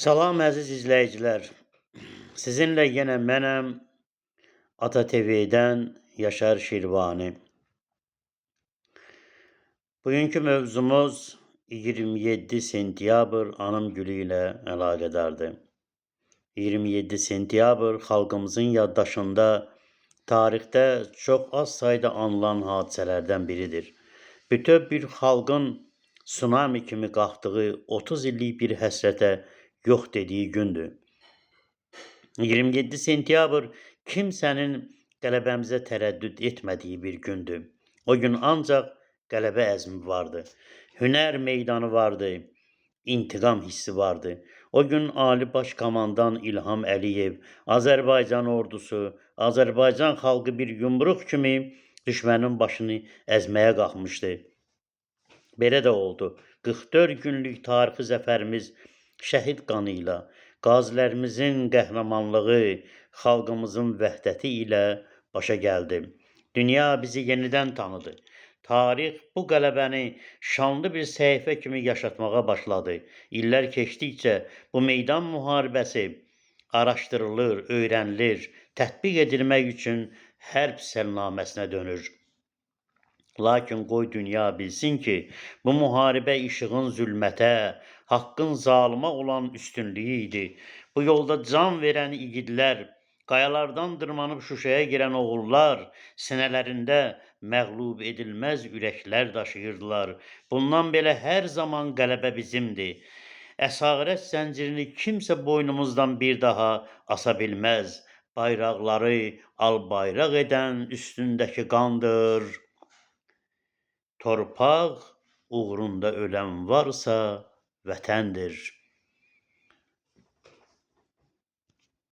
Salam əziz izləyicilər. Sizinlə yenə mənəm Ata TV'dən Yaşar Şirvani. Bugünkü mövzumuz 27 sentyabr anım günü ilə əlaqədardır. 27 sentyabr xalqımızın yaddaşında tarixdə çox az sayda anılan hadisələrdən biridir. Bütöv bir xalqın tsunami kimi qalxdığı 30 illik bir həsrətə yox dediyi gündür. 27 sentyabr kimsənin qələbəmizə tərəddüd etmədiyi bir gündür. O gün ancaq qələbə əzmi vardı, hünər meydanı vardı, intiqam hissi vardı. O gün Ali Baş Komandan İlham Əliyev, Azərbaycan ordusu, Azərbaycan xalqı bir yumruq kimi düşmənin başını əzməyə qalxmışdı. Belə də oldu. 44 günlük tarixi zəfərimiz şəhid qanı ilə, qazilərimizin qəhrəmanlığı, xalqımızın vəhdəti ilə başa gəldi. Dünya bizi yenidən tanıdı. Tarix bu qələbəni şanlı bir səhifə kimi yaşatmağa başladı. İllər keçdikcə bu meydan müharibəsi araşdırılır, öyrənilir, tətbiq edilmək üçün hərb səlnaməsinə dönür. Lakin qoy dünya bilsin ki, bu müharibə işığın zülmətə, haqqın zalıma olan üstünlüyü idi. Bu yolda can verən igidlər, qayalardan dırmanıb Şuşaya girən oğullar, sinələrində məğlub edilməz ürəklər daşıyırdılar. Bundan belə hər zaman qələbə bizimdir. Əsarət zəncirini kimsə boynumuzdan bir daha asa bilməz. Bayraqları al bayraq edən üstündəki qandır. Torpaq uğrunda ölən varsa vətəndir.